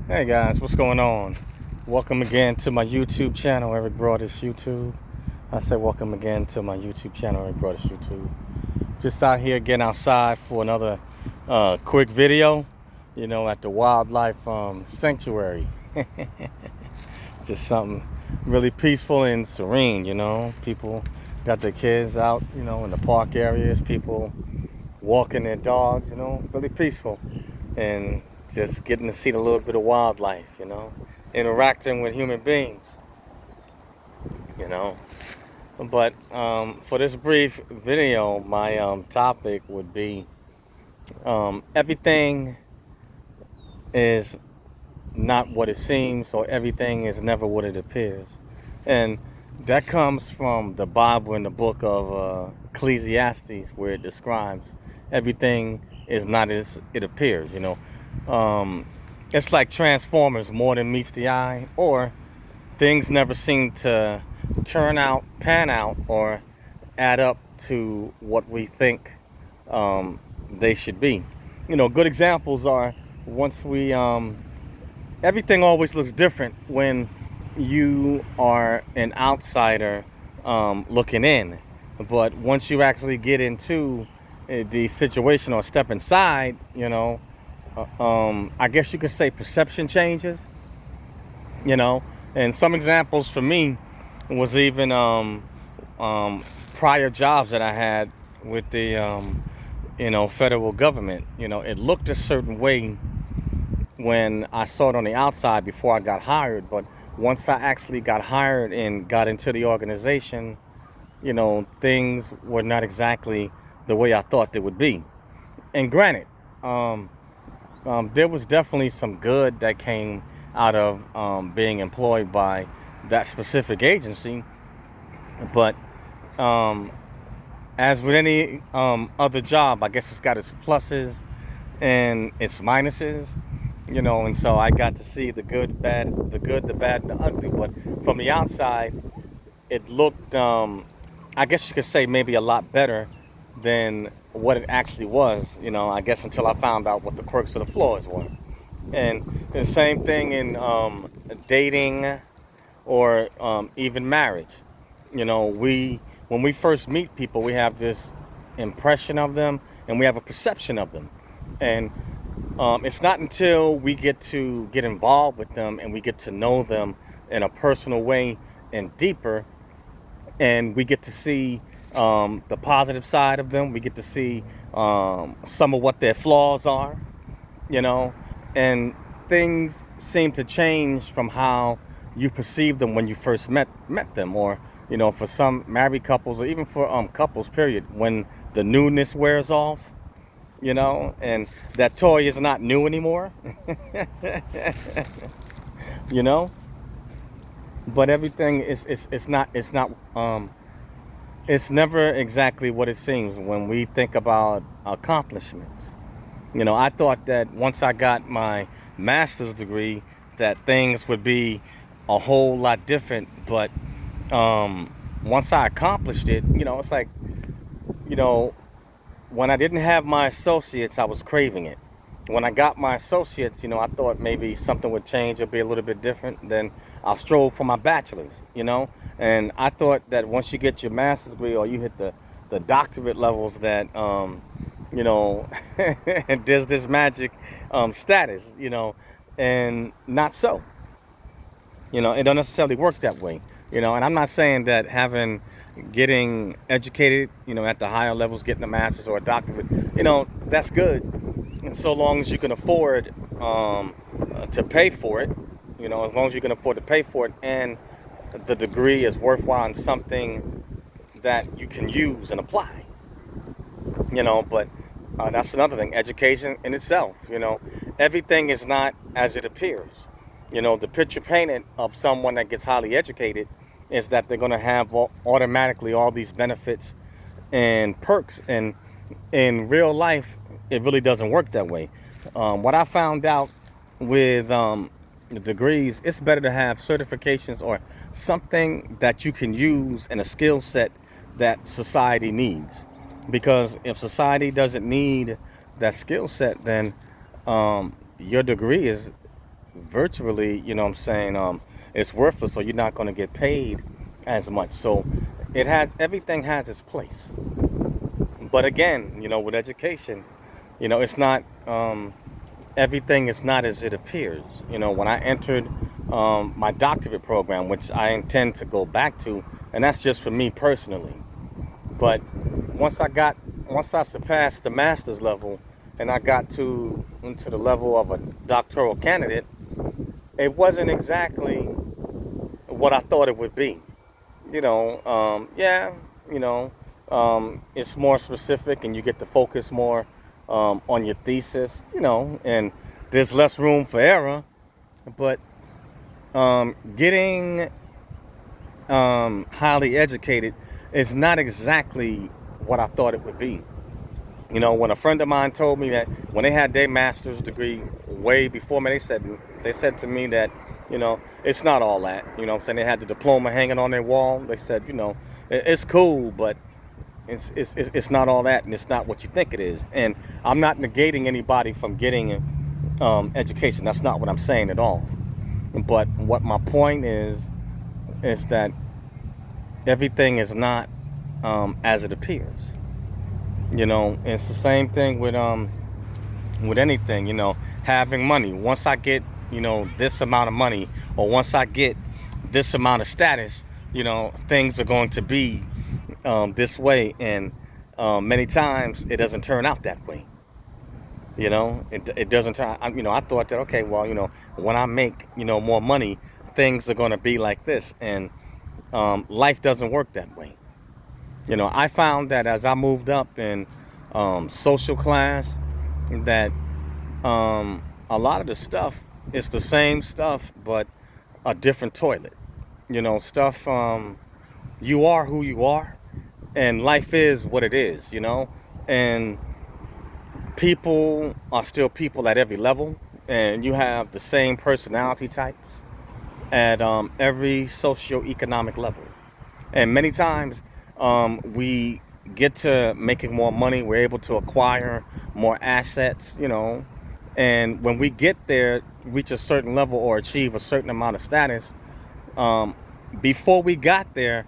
Hey guys, what's going on? Welcome again to my YouTube channel, Eric Broadus YouTube. I said welcome again to my YouTube channel, Eric Broadus YouTube. Just out here getting outside for another quick video, at the wildlife sanctuary. Just something really peaceful and serene, People got their kids out, in the park areas, people walking their dogs, really peaceful. And just getting to see a little bit of wildlife, interacting with human beings, you know. But for this brief video, my topic would be everything is not what it seems, or everything is never what it appears. And that comes from the Bible in the book of Ecclesiastes, where it describes everything is not as it appears, It's like Transformers more than meets the eye, or things never seem to pan out, or add up to what we think they should be. Good examples are once we everything always looks different when you are an outsider looking in. But once you actually get into the situation or step inside, I guess you could say perception changes, And some examples for me was even prior jobs that I had with the, federal government. It looked a certain way when I saw it on the outside before I got hired, but once I actually got hired and got into the organization, things were not exactly the way I thought they would be. And granted, there was definitely some good that came out of being employed by that specific agency, but as with any other job, I guess it's got its pluses and its minuses, and so I got to see the good, the good, the bad, and the ugly. But from the outside, it looked, I guess you could say, maybe a lot better than what it actually was, I guess, until I found out what the quirks of the flaws were. And the same thing in dating, or even marriage. When we first meet people, we have this impression of them, and we have a perception of them. And it's not until we get involved with them and we get to know them in a personal way and deeper, and we get to see the positive side of them. We get to see some of what their flaws are, and things seem to change from how you perceive them when you first met them, or for some married couples, or even for couples period, when the newness wears off, and that toy is not new anymore. you know but everything is it's never exactly what it seems when we think about accomplishments. I thought that once I got my master's degree, that things would be a whole lot different. But once I accomplished it, it's like, you know, when I didn't have my associates, I was craving it. When I got my associates, I thought maybe something would change or be a little bit different. Then I strove for my bachelor's, And I thought that once you get your master's degree, or you hit the doctorate levels, that, and there's this magic status, and not so. It don't necessarily work that way. And I'm not saying that getting educated, at the higher levels, getting a master's or a doctorate, that's good. And so long as you can afford to pay for it, as long as you can afford to pay for it, and the degree is worthwhile and something that you can use and apply, but that's another thing. Education in itself, everything is not as it appears. The picture painted of someone that gets highly educated is that they're going to have automatically all these benefits and perks. And in real life, it really doesn't work that way. What I found out with the degrees, it's better to have certifications or something that you can use, and a skill set that society needs. Because if society doesn't need that skill set, then your degree is virtually, it's worthless, or you're not going to get paid as much. So everything has its place. But again, with education, it's not, everything is not as it appears. When I entered my doctorate program, which I intend to go back to, and that's just for me personally. But once I surpassed the master's level and I got into the level of a doctoral candidate, it wasn't exactly what I thought it would be. Yeah, it's more specific and you get to focus more on your thesis, and there's less room for error. But getting highly educated is not exactly what I thought it would be. When a friend of mine told me that when they had their master's degree way before me, they said to me that, it's not all that. I'm saying, they had the diploma hanging on their wall. They said, it's cool, but it's not all that, and it's not what you think it is. And I'm not negating anybody from getting education. That's not what I'm saying at all. But what my point is that everything is not as it appears. It's the same thing with anything. Having money. Once I get this amount of money, or once I get this amount of status, things are going to be this way. And many times it doesn't turn out that way. It doesn't turn. I thought that, okay, well, when I make more money, things are going to be like this, and life doesn't work that way. I found that as I moved up in social class, that a lot of the stuff is the same stuff, but a different toilet. Stuff, you are who you are, and life is what it is, and people are still people at every level, and you have the same personality types at every socioeconomic level. And many times, we get to making more money, we're able to acquire more assets, and when we get there, reach a certain level or achieve a certain amount of status, before we got there,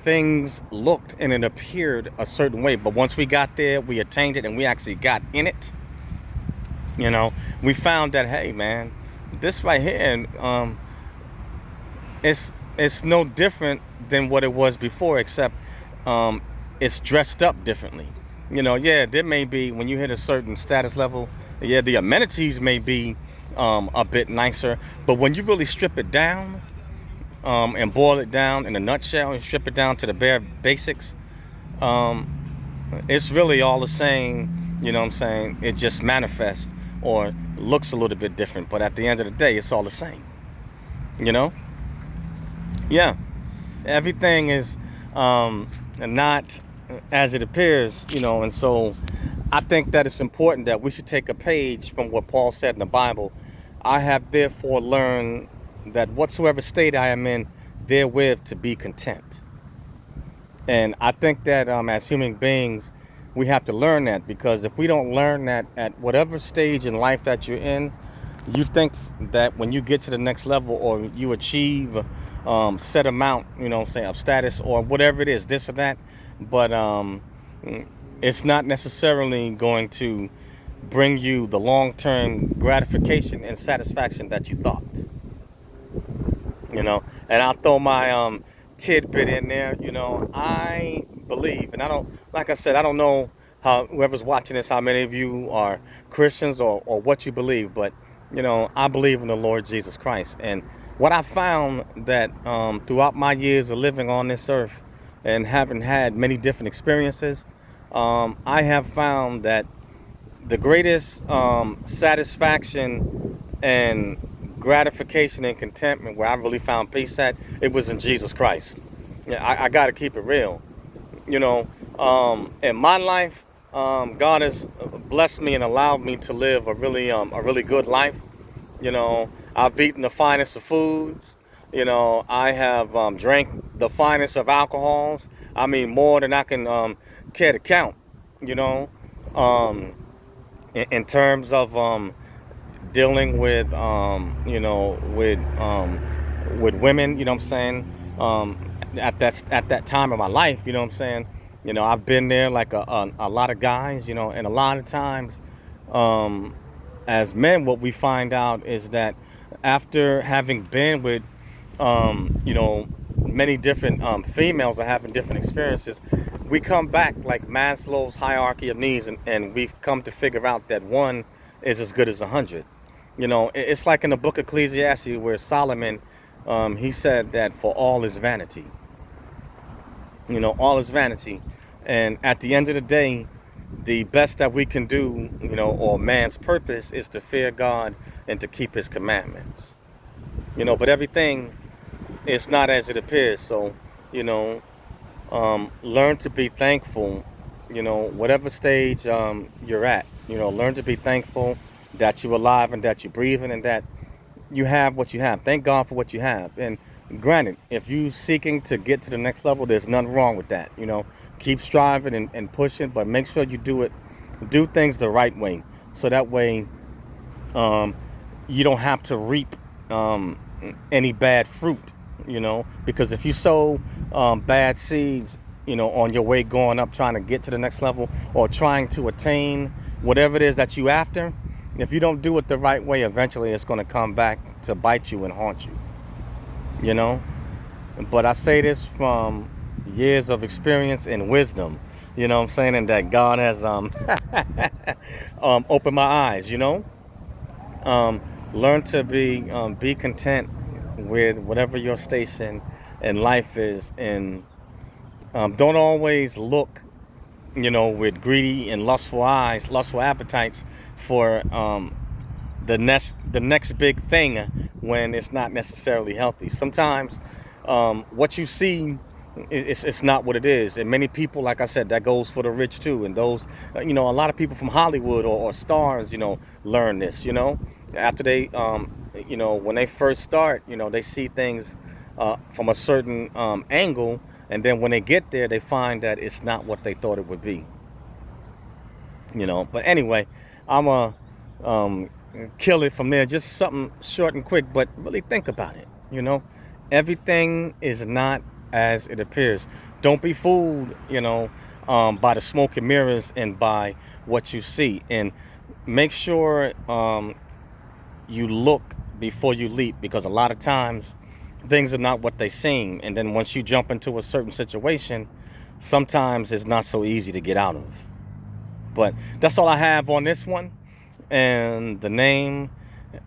things looked and it appeared a certain way. But once we got there, we attained it, and we actually got in it, we found that, hey man, this right here, it's no different than what it was before, except it's dressed up differently. Yeah, there may be, when you hit a certain status level, yeah, the amenities may be a bit nicer, but when you really strip it down and boil it down in a nutshell and strip it down to the bare basics, it's really all the same. What I'm saying? It just manifests or looks a little bit different, but at the end of the day, it's all the same. Yeah, everything is not as it appears, and so I think that it's important that we should take a page from what Paul said in the Bible. I have therefore learned that whatsoever state I am in, therewith to be content. And I think that as human beings, we have to learn that, because if we don't learn that at whatever stage in life that you're in, you think that when you get to the next level, or you achieve set amount, say, of status or whatever it is, this or that, but it's not necessarily going to bring you the long-term gratification and satisfaction that you thought. And I'll throw my tidbit in there. I believe, and I don't, like I said, I don't know how whoever's watching this, how many of you are Christians or what you believe, but I believe in the Lord Jesus Christ. And what I found that throughout my years of living on this earth and having had many different experiences, I have found that the greatest satisfaction and gratification and contentment, where I really found peace at, it was in Jesus Christ. Yeah, I got to keep it real. In my life, God has blessed me and allowed me to live a really good life. I've eaten the finest of foods. I have drank the finest of alcohols. I mean, more than I can care to count. In terms of dealing with with women, you know what I'm saying, at that time of my life, you know what I'm saying. I've been there like a lot of guys, and a lot of times, um, as men, what we find out is that after having been with, many different females are having different experiences, we come back like Maslow's hierarchy of needs, and we've come to figure out that one is as good as 100. It's like in the book of Ecclesiastes where Solomon, he said that for all is vanity. All is vanity. And at the end of the day, the best that we can do, or man's purpose, is to fear God and to keep his commandments. But everything is not as it appears. So, learn to be thankful, whatever stage you're at. Learn to be thankful that you're alive and that you're breathing and that you have what you have. Thank God for what you have. And granted, if you're seeking to get to the next level, there's nothing wrong with that. Keep striving and pushing, but make sure you do things the right way. So that way, you don't have to reap any bad fruit, because if you sow bad seeds, on your way going up, trying to get to the next level or trying to attain whatever it is that you after, if you don't do it the right way, eventually it's going to come back to bite you and haunt you. But I say this from years of experience and wisdom, what I'm saying, and that God has opened my eyes. Learn to be content with whatever your station in life is, and don't always look, with greedy and lustful eyes, lustful appetites for the next big thing when it's not necessarily healthy. Sometimes what you see, it's not what it is. And many people, like I said, that goes for the rich too. And those, a lot of people from Hollywood or stars, learn this, after they, when they first start, they see things from a certain angle. And then when they get there, they find that it's not what they thought it would be. But anyway, I'm a kill it from there. Just something short and quick, but really think about it. Everything is not as it appears. Don't be fooled, by the smoke and mirrors and by what you see. And make sure you look before you leap, because a lot of times things are not what they seem. And then once you jump into a certain situation, sometimes it's not so easy to get out of. But that's all I have on this one. And the name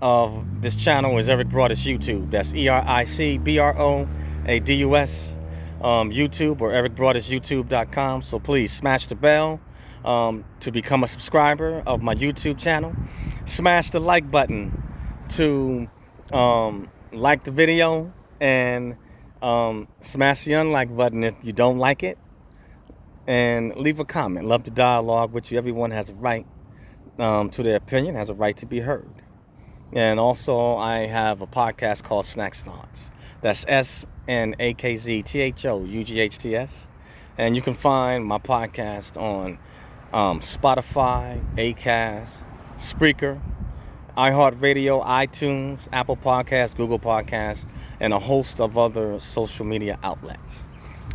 of this channel is Eric Broadus YouTube. That's EricBroadus YouTube, or ericbroadusyoutube.com. So please smash the bell to become a subscriber of my YouTube channel. Smash the like button to like the video, and smash the unlike button if you don't like it, and leave a comment. Love to dialogue with you. Everyone has a right to their opinion, has a right to be heard. And also, I have a podcast called Snacks Thoughts. That's SNAKZTHOUGHTS. And you can find my podcast on Spotify, Acast, Spreaker, iHeartRadio, iTunes, Apple Podcasts, Google Podcasts, and a host of other social media outlets.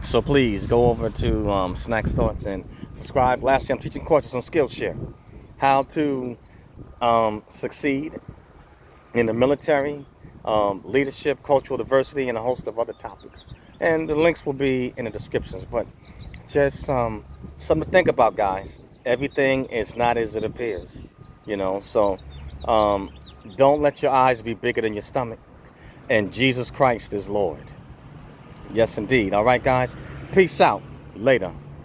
So please go over to Snacks Thoughts and subscribe. Lastly, I'm teaching courses on Skillshare. How to succeed in the military, leadership, cultural diversity, and a host of other topics. And the links will be in the descriptions. But just something to think about, guys. Everything is not as it appears, So don't let your eyes be bigger than your stomach. And Jesus Christ is Lord. Yes, indeed. All right, guys. Peace out. Later.